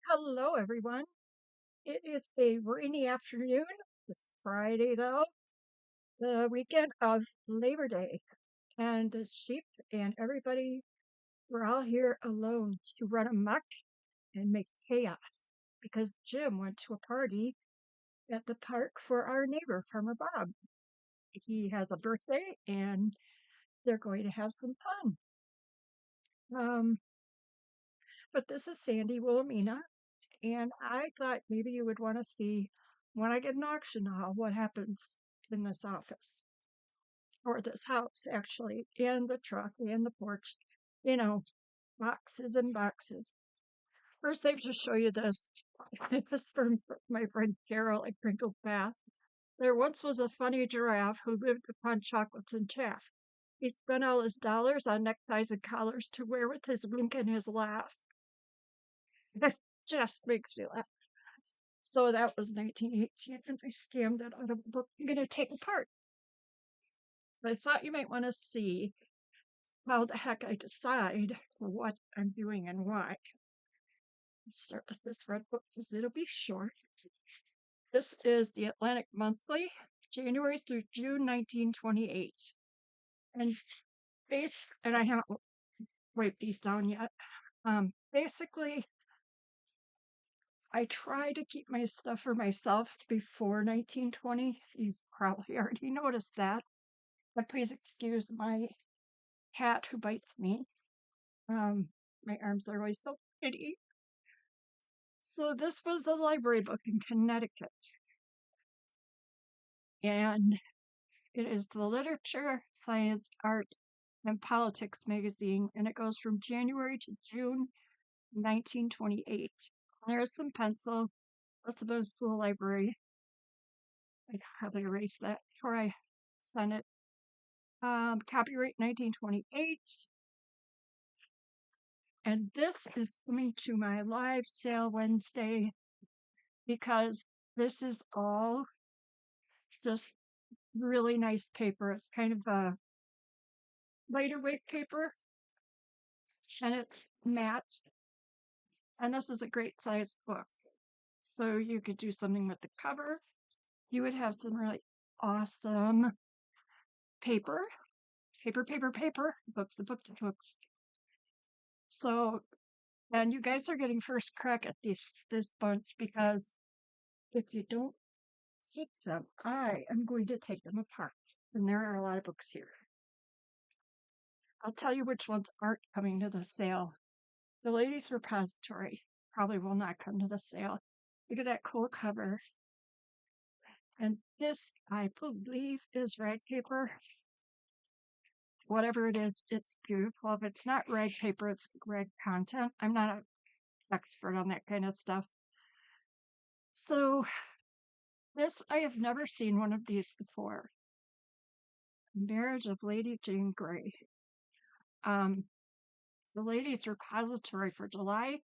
Hello, everyone. It is a rainy afternoon. It's Friday, though, the weekend of Labor Day. And the sheep and everybody, we're all here alone to run amok and make chaos because Jim went to a party at the park for our neighbor, Farmer Bob. He has a birthday and they're going to have some fun. Um, but this is Sandy Wilhelmina, and I thought maybe you would want to see when I get an auction hall what happens in this office or this house, actually, and the truck and the porch, you know, boxes and boxes. First, I have to show you this. This is from my friend Carol at Crinkle Path. There once was a funny giraffe who lived upon chocolates and chaff. He spent all his dollars on neckties and collars to wear with his wink and his laugh. That just makes me laugh. So that was 1918, and I scammed it out of a book I'm going to take apart. But I thought you might want to see how the heck I decide what I'm doing and why. Let's start with this red book because it'll be short. This is the Atlantic Monthly, January through June 1928. And I haven't wiped these down yet. Basically, I try to keep my stuff for myself before 1920. You've probably already noticed that. But please excuse my cat who bites me. My arms are always so pretty. So this was a library book in Connecticut. And it is the Literature, Science, Art, and Politics magazine. And it goes from January to June 1928. There's some pencil. Must have been to the library. I probably erased that before I sent it. Copyright 1928. And this is coming to my live sale Wednesday because this is all just really nice paper. It's kind of a lighter weight paper and it's matte. And this is a great size book. So you could do something with the cover. You would have some really awesome paper, books, books. So, and you guys are getting first crack at this bunch because if you don't take them, I am going to take them apart. And there are a lot of books here. I'll tell you which ones aren't coming to the sale. The Ladies' Repository probably will not come to the sale. Look at that cool cover. And this, I believe, is rag paper. Whatever it is, it's beautiful. If it's not rag paper, it's rag content. I'm not an expert on that kind of stuff. So this, I have never seen one of these before. Marriage of Lady Jane Grey. It's the Ladies' Repository for July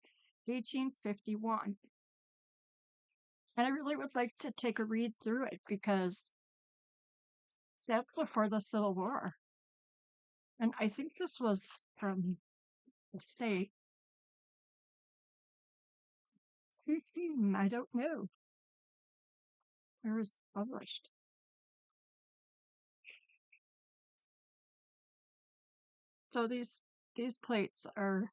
1851. And I really would like to take a read through it because that's before the Civil War. And I think this was from the state. I don't know. Where was it published? So these plates are,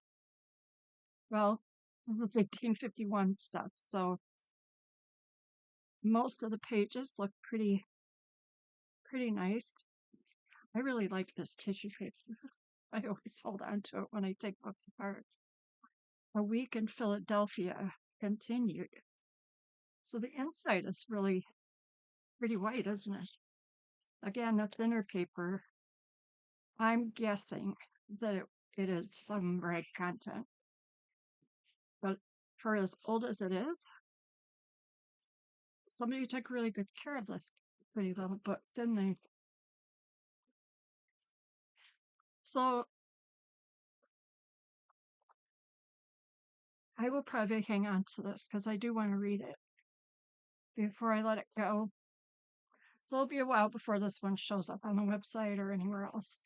well, this is 1851 stuff. So most of the pages look pretty nice. I really like this tissue paper. I always hold on to it when I take books apart. A week in Philadelphia continued. So the inside is really pretty white, isn't it? Again, a thinner paper. I'm guessing that it is some rag content. But for as old as it is, somebody took really good care of this pretty little book, didn't they? So I will probably hang on to this because I do want to read it before I let it go. So it'll be a while before this one shows up on the website or anywhere else.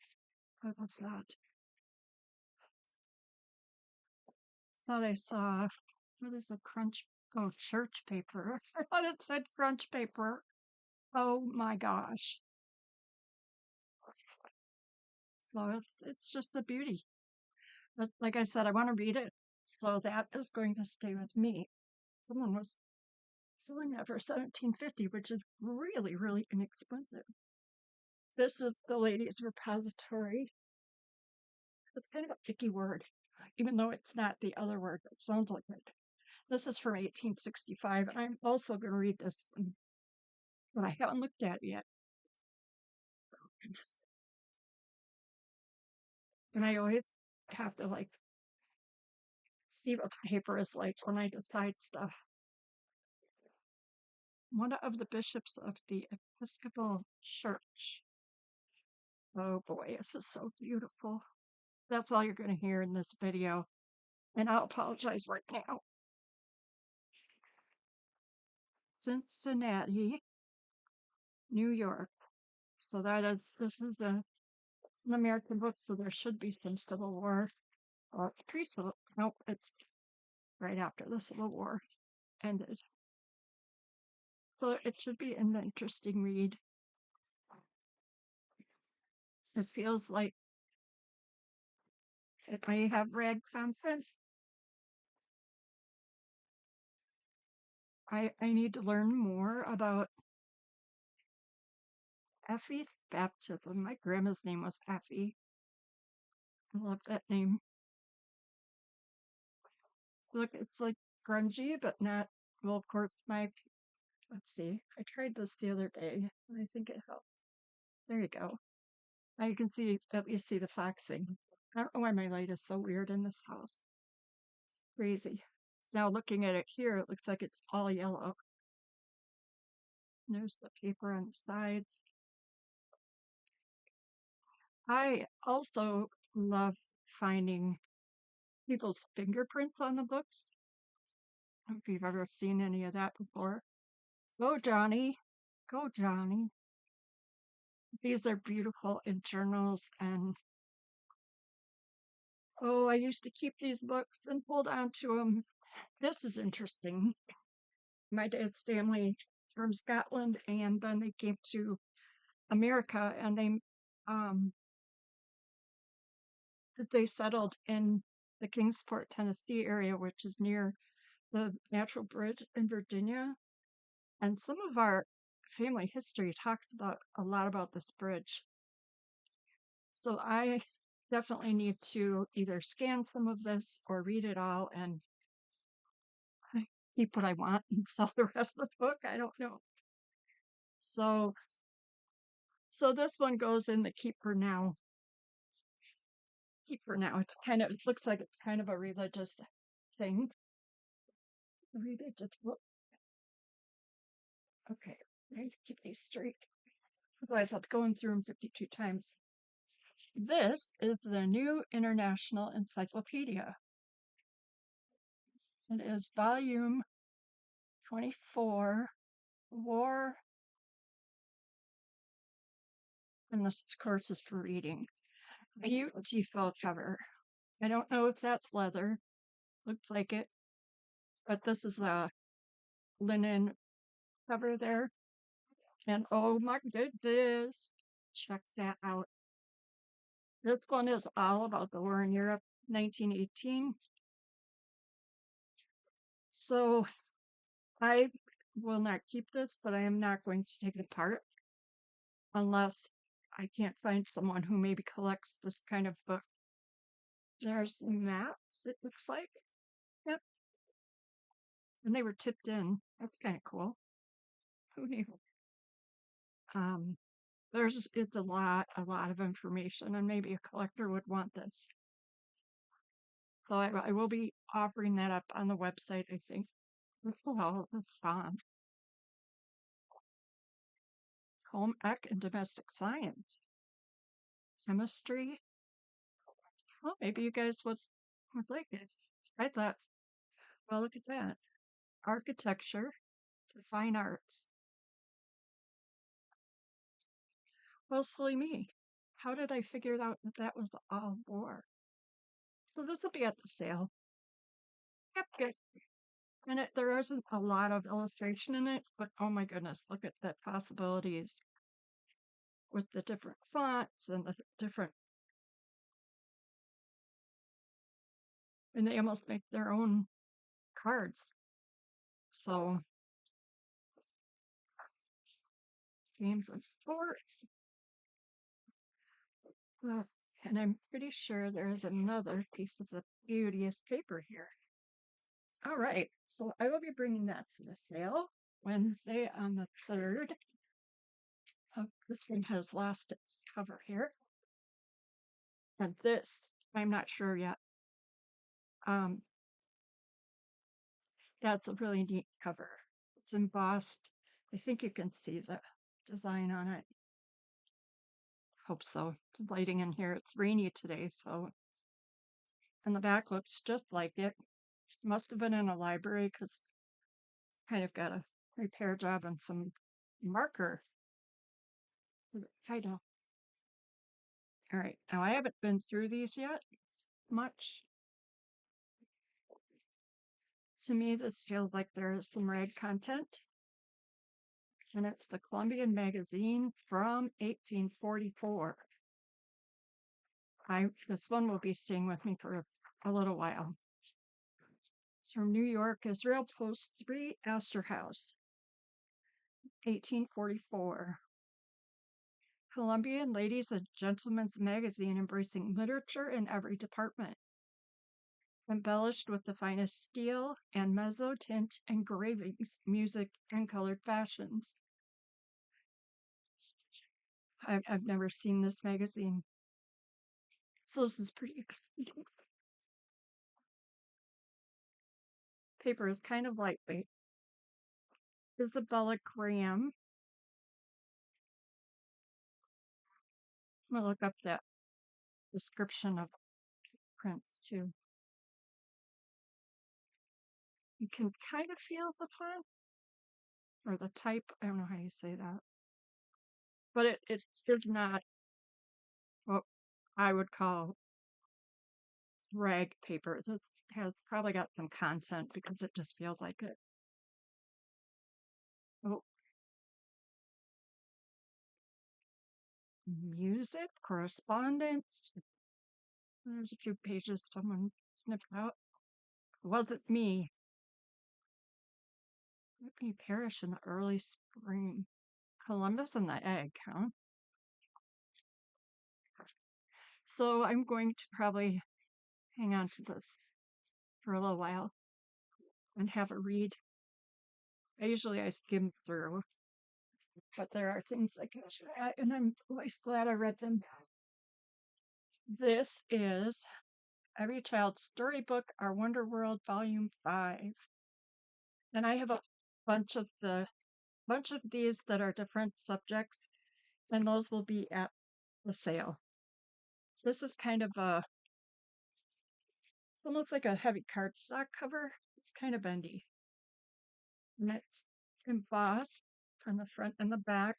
But what's that? Thought I saw What is a crunch? Oh, church paper. I thought it said crunch paper. Oh my gosh. So it's just a beauty. But like I said, I want to read it. So that is going to stay with me. Someone was selling that for 1750, which is really, really inexpensive. This is the ladies' repository. It's kind of a picky word, even though it's not the other word that sounds like it. This is from 1865. I'm also going to read this one, but I haven't looked at it yet. Oh, goodness. And I always have to like see what the paper is like when I decide stuff. One of the bishops of the Episcopal Church. Oh boy, this is so beautiful. That's all you're going to hear in this video. And I'll apologize right now. Cincinnati, New York. So this is an American book, so there should be some Civil War. Well, it's pre-Civil, nope, it's right after the Civil War ended. So it should be an interesting read. It feels like it may have rag content. I need to learn more about Effie's baptism. My grandma's name was Effie. I love that name. Look, it's like grungy, but not. Well, of course, let's see. I tried this the other day, and I think it helps. There you go. Now you can at least see the foxing. I don't know why my light is so weird in this house. It's crazy. So now looking at it here, it looks like it's all yellow. And there's the paper on the sides. I also love finding people's fingerprints on the books. If you've ever seen any of that before. Go, Johnny. Go, Johnny. These are beautiful in journals. And oh, I used to keep these books and hold on to them. This is interesting. My dad's family is from Scotland, and then they came to America, and they settled in the Kingsport, Tennessee area, which is near the Natural Bridge in Virginia. And some of our family history talks about a lot about this bridge. So I definitely need to either scan some of this or read it all and keep what I want and sell the rest of the book. I don't know. So this one goes in the keep for now. Keep for now. It looks like it's kind of a religious thing. Religious book. Okay, I need to keep these straight. Otherwise, I'll be going through them 52 times. This is the New International Encyclopedia. It is volume 24, War, and this, of course, is for reading. Beautiful cover. I don't know if that's leather. Looks like it. But this is a linen cover there. And oh my goodness, check that out. This one is all about the war in Europe, 1918. So I will not keep this, but I am not going to take it apart unless I can't find someone who maybe collects this kind of book. There's maps, it looks like. Yep. And they were tipped in. That's kind of cool. Who knew? It's a lot of information, and maybe a collector would want this. So I will be offering that up on the website, I think. Well, that's fun. Home ec and domestic science. Chemistry. Well, maybe you guys would like it. I thought, well, look at that. Architecture, fine arts. Well, silly me. How did I figure out that was all war? So this will be at the sale. Yep, good. And there isn't a lot of illustration in it, but oh my goodness, look at the possibilities with the different fonts and the different, and they almost make their own cards. So, games and sports. Uh, and I'm pretty sure there's another piece of the beauteous paper here. All right, so I will be bringing that to the sale Wednesday on the 3rd. Oh, this one has lost its cover here. And this, I'm not sure yet. That's a really neat cover. It's embossed. I think you can see the design on it. Hope so. The lighting in here, it's rainy today, so. And the back looks just like it. Must have been in a library because it's kind of got a repair job and some marker. I know. All right, now I haven't been through these yet much. To me, this feels like there is some rag content. And it's the Columbian magazine from 1844. This one will be staying with me for a little while. It's from New York, Israel Post 3, Astor House, 1844. Columbian Ladies and Gentlemen's Magazine embracing literature in every department. Embellished with the finest steel and mezzotint engravings, music, and colored fashions. I've never seen this magazine. So this is pretty exciting. Paper is kind of lightweight. Isabella Graham. I'm gonna look up that description of prints too. You can kind of feel the font or the type. I don't know how you say that, but it is not what I would call rag paper. It has probably got some content because it just feels like it. Oh, music, correspondence. There's a few pages someone snipped out. It wasn't me. Let me perish in the early spring. Columbus and the egg, huh? So I'm going to probably hang on to this for a little while and have a read. Usually I skim through, but there are things I can try, and I'm always glad I read them. This is Every Child's Storybook, Our Wonder World, Volume 5. And I have a bunch of these that are different subjects, and those will be at the sale. This is kind of it's almost like a heavy cardstock cover. It's kind of bendy. And it's embossed on the front and the back.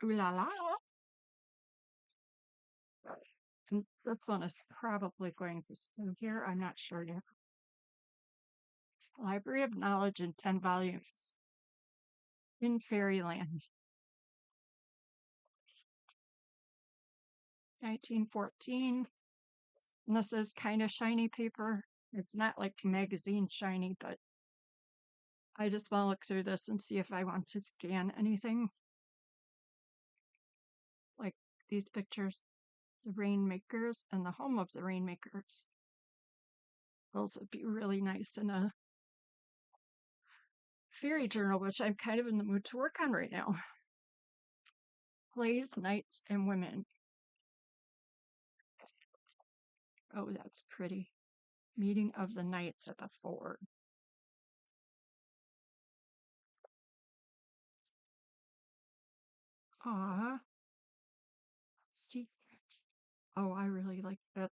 Ooh la la. And this one is probably going to stay here. I'm not sure yet. Library of Knowledge in 10 volumes in Fairyland. 1914. And this is kind of shiny paper. It's not like magazine shiny, but I just want to look through this and see if I want to scan anything. Like these pictures, the Rainmakers and the Home of the Rainmakers. Those would be really nice in a fairy journal, which I'm kind of in the mood to work on right now. Plays, Knights, and Women. Oh, that's pretty. Meeting of the Knights at the Ford. Ah, Secret. Oh, I really like that.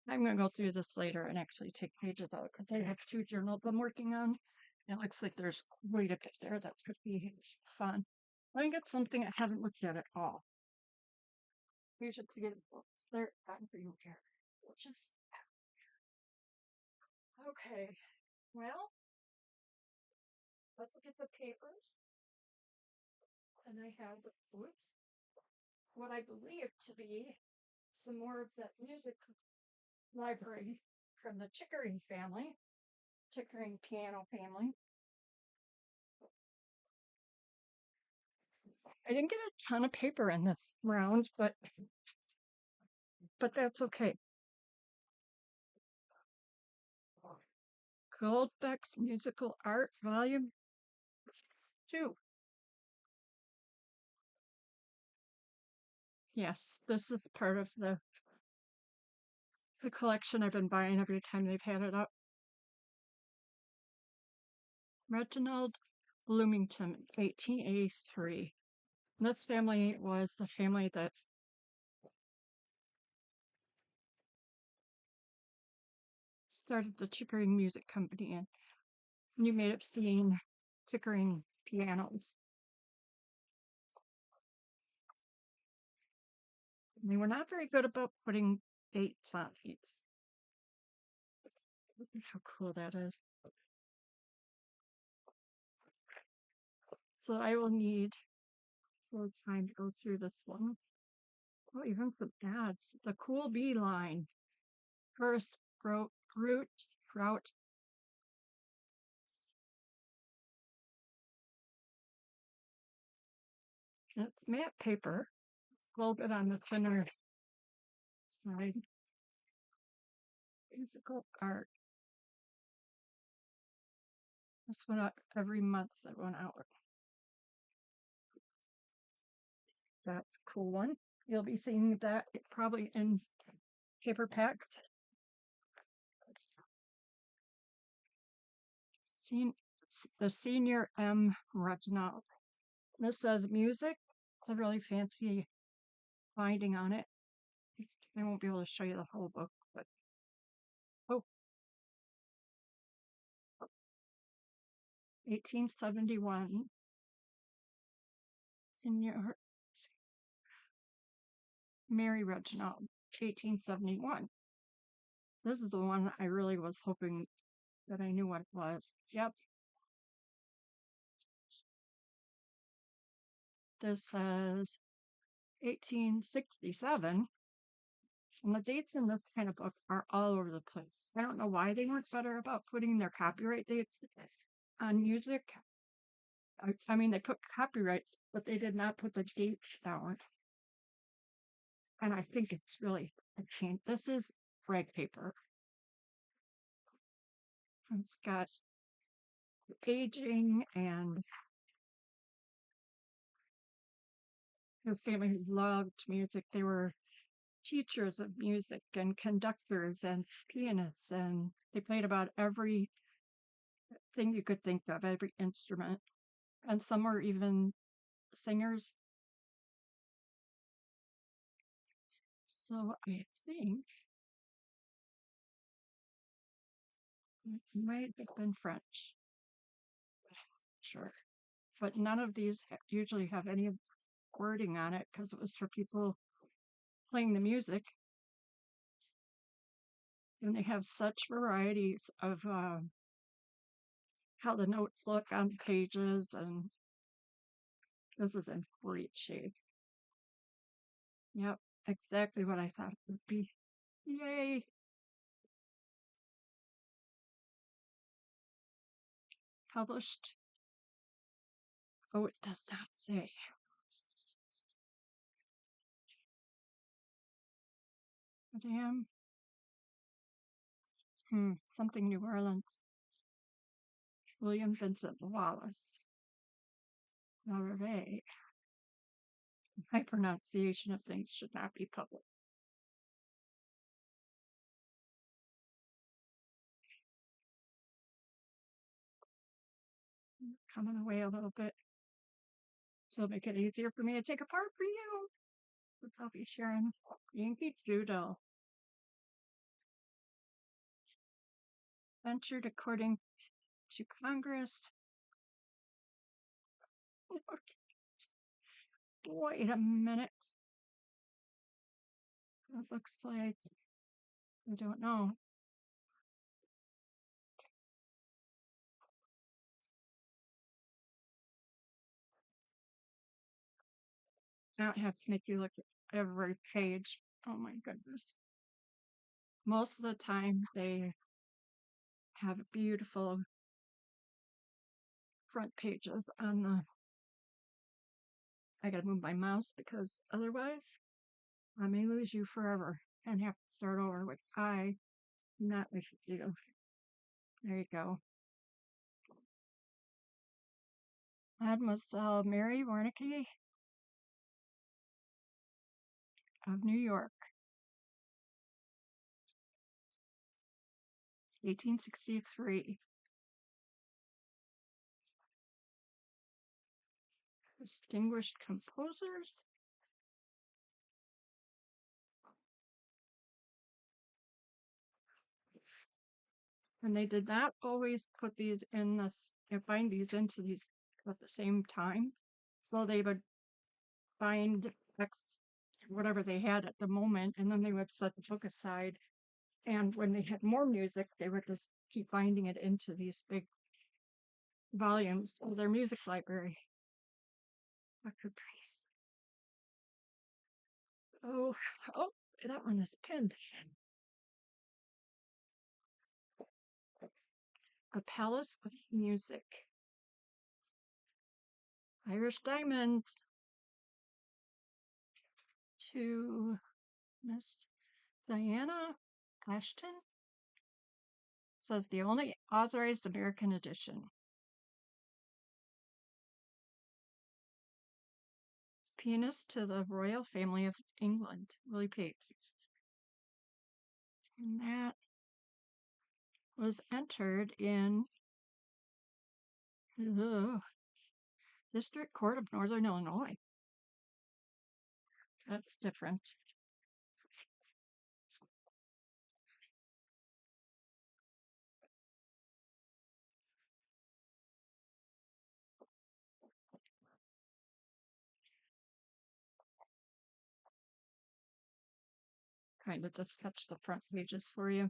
I'm going to go through this later and actually take pages out because I have two journals I'm working on. It looks like there's quite a bit there that could be fun. Let me get something I haven't looked at all. You should see the books. They're for you here. Just okay. Well, let's look at the papers. And I have, whoops, what I believe to be some more of that music library from the Chickering family, Chickering piano family. I didn't get a ton of paper in this round, but that's okay. Goldbeck's Musical Art, Volume 2. Yes, this is part of the collection I've been buying every time they've had it up. Reginald Bloomington, 1883. This family was the family that started the Chickering Music Company, and you may have seen Chickering pianos. And they were not very good about putting dates on these. Look at how cool that is. So I will need a little time to go through this one. Oh, even some ads. The Cool Bee line. First, fruit, sprout. It's matte paper. It's a little bit on the thinner side. Musical art. This went out every month that went out. That's a cool one. You'll be seeing that probably in paper packed. The Senior M. Reginald. This says music. It's a really fancy binding on it. I won't be able to show you the whole book, but oh, 1871. Senior Mary Reginald, 1871. This is the one I really was hoping that I knew what it was. Yep. This says 1867. And the dates in this kind of book are all over the place. I don't know why they weren't better about putting their copyright dates on music. I mean, they put copyrights, but they did not put the dates down. And I think it's really a change. This is rag paper. It's got aging, and his family loved music. They were teachers of music and conductors and pianists, and they played about every thing you could think of, every instrument. And some were even singers. So I think it might have been French. Sure. But none of these usually have any wording on it because it was for people playing the music. And they have such varieties of how the notes look on the pages, and this is in great shape. Yep, exactly what I thought it would be. Yay! Published. Oh, it does not say. Madame. Something New Orleans. William Vincent Wallace. Larrivee. My pronunciation of things should not be public. Coming away a little bit. So it'll make it easier for me to take apart for you. I'll be sharing Yankee Doodle. Ventured according to Congress. Wait a minute. It looks like I don't know. I don't have to make you look at every page. Oh my goodness. Most of the time they have beautiful front pages on the. I gotta move my mouse because otherwise I may lose you forever and have to start over, which I do not wish to do. There you go. Mademoiselle Mary Warnicki of New York, 1863. Distinguished composers. And they did not always put these in this, bind these into these at the same time. So they would bind whatever they had at the moment, and then they would set the book aside. And when they had more music, they would just keep binding it into these big volumes of their music library. Record price. Oh, oh, that one is pinned. A Palace of Music. Irish Diamonds to Miss Diana Ashton. Says the only authorized American edition. Pianist to the Royal Family of England, Willie Pate. And that was entered in District Court of Northern Illinois. That's different. Kind of just catch the front pages for you.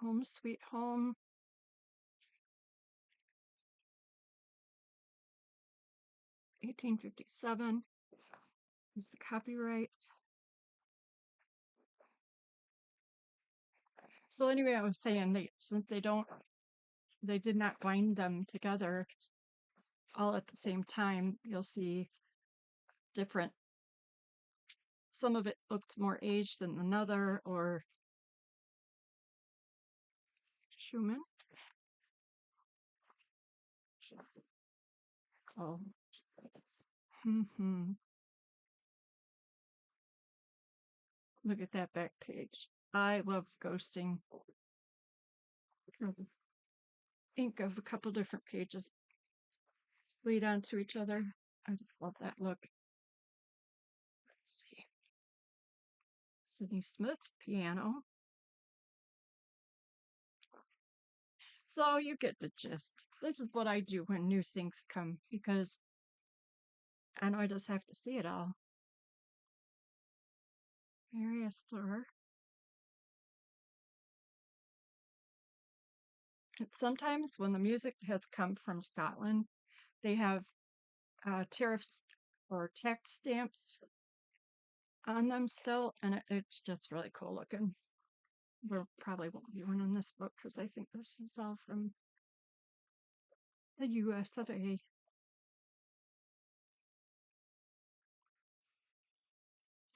Home Sweet Home. 1857 is the copyright. So anyway, I was saying since they did not bind them together all at the same time, you'll see different. Some of it looks more aged than another, or Schumann. Oh. Look at that back page. I love ghosting. Ink of a couple different pages lead onto each other. I just love that look. Let's see. Sidney Smith's piano. So you get the gist. This is what I do when new things come because I know I just have to see it all. Mary Astor. Sometimes when the music has come from Scotland, they have tariffs or tax stamps on them still, and it's just really cool looking. There probably won't be one in this book because I think this is all from the US of A.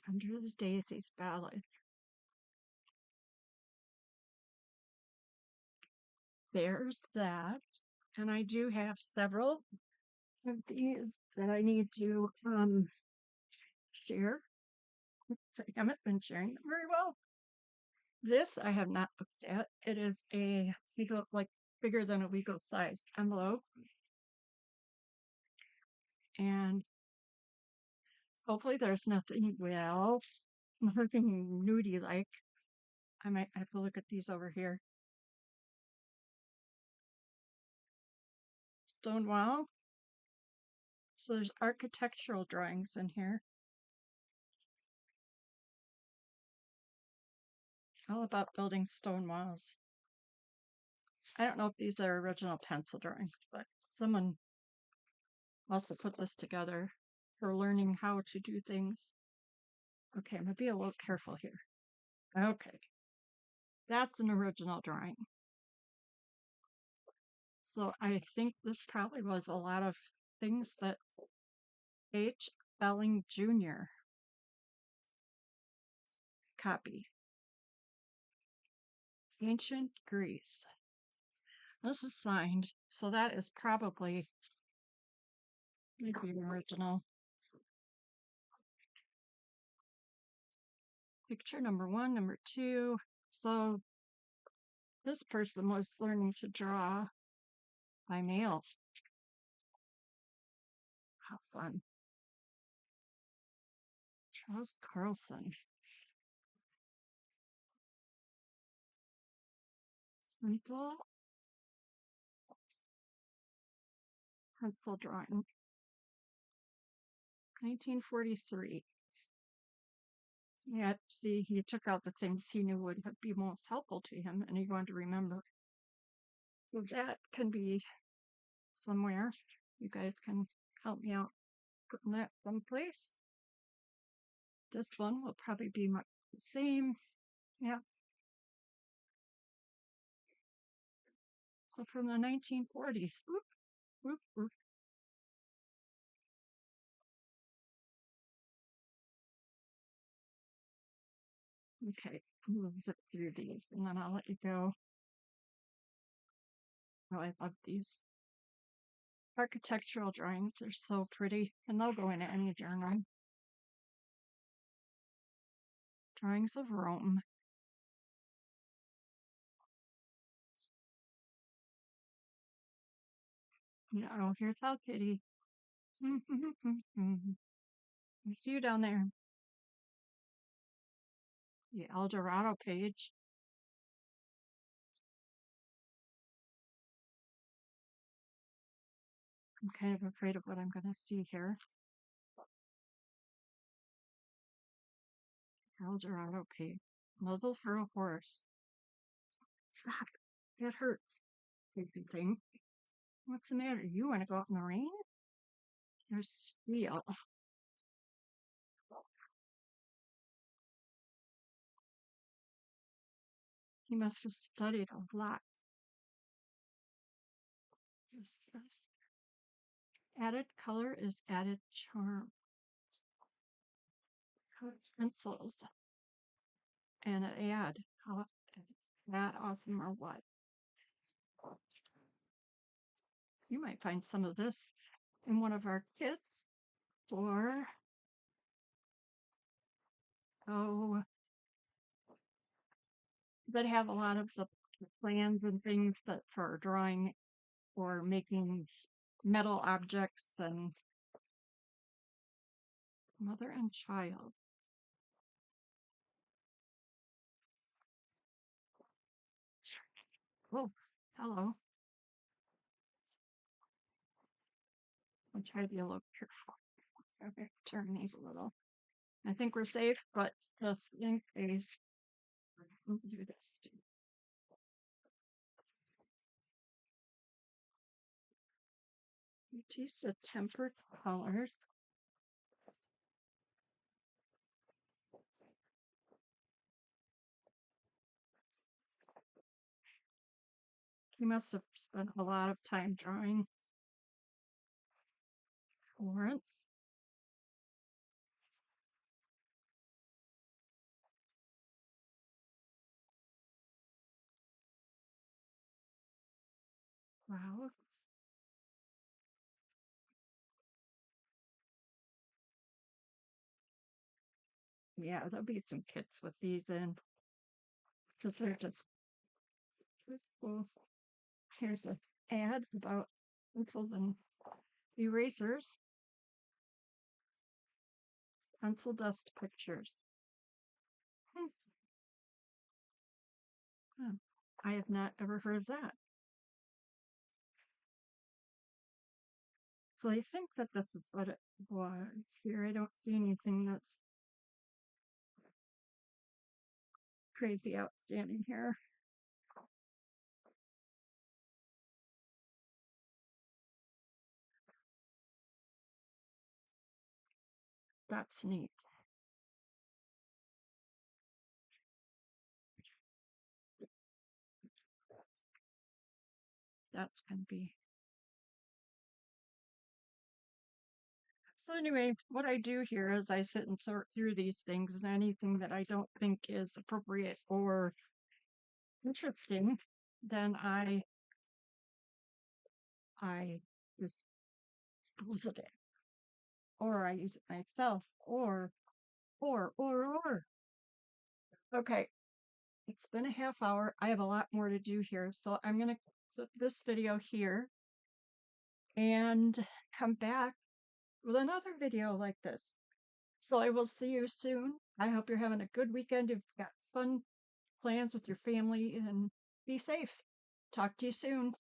Under the Daisies Ballad. There's that. And I do have several of these that I need to share. I haven't been sharing them very well. This I have not looked at. It is a legal, like bigger than a legal size envelope. And hopefully there's nothing, well, nothing nudie like. I might have to look at these over here. Stonewall. So there's architectural drawings in here. all about building stone walls. I don't know if these are original pencil drawings, but someone also put this together for learning how to do things. Okay, I'm going to be a little careful here. Okay, that's an original drawing. So I think this probably was a lot of things that H. Belling Jr. copy. Ancient Greece. This is signed, so that is probably maybe an original. Picture number 1, number 2. So this person was learning to draw by mail. How fun. Charles Carlson. Simple pencil drawing. 1943. Yeah, see, he took out the things he knew would be most helpful to him, and he wanted to remember. So that can be somewhere. You guys can help me out putting that someplace. This one will probably be the same. Yeah. So from the 1940s. Oop, oop, oop. Okay, we'll zip through these and then I'll let you go. Oh, I love these. Architectural drawings are so pretty, and they'll go into any journal. Drawings of Rome. Oh, here's how Kitty. I see you down there. The El Dorado page. I'm kind of afraid of what I'm going to see here. El Dorado page. Muzzle for a horse. Stop. That hurts. Creepy thing. What's the matter? You want to go out in the rain? There's steel. He must have studied a lot. This. Added color is added charm. Pencils. And an ad. How that awesome or what? You might find some of this in one of our kits, or that have a lot of the plans and things that for drawing or making metal objects and mother and child. Oh, hello. I'll try to be a little careful. Okay, turn these a little. I think we're safe, but just in case, we'll do this too. Use the tempered colors. He must have spent a lot of time drawing Florence. Wow. Yeah, there'll be some kits with these in because they're just cool. Here's an ad about pencils and erasers. Pencil dust pictures. I have not ever heard of that. So I think that this is what it was here. I don't see anything that's crazy outstanding here. That's neat. That's going to be. So anyway, what I do here is I sit and sort through these things, and anything that I don't think is appropriate or interesting, then I just dispose of it, or I use it myself, or. Okay, it's been a half hour. I have a lot more to do here, so I'm gonna put this video here and come back with another video like this. So I will see you soon. I hope you're having a good weekend. You've got fun plans with your family and be safe. Talk to you soon.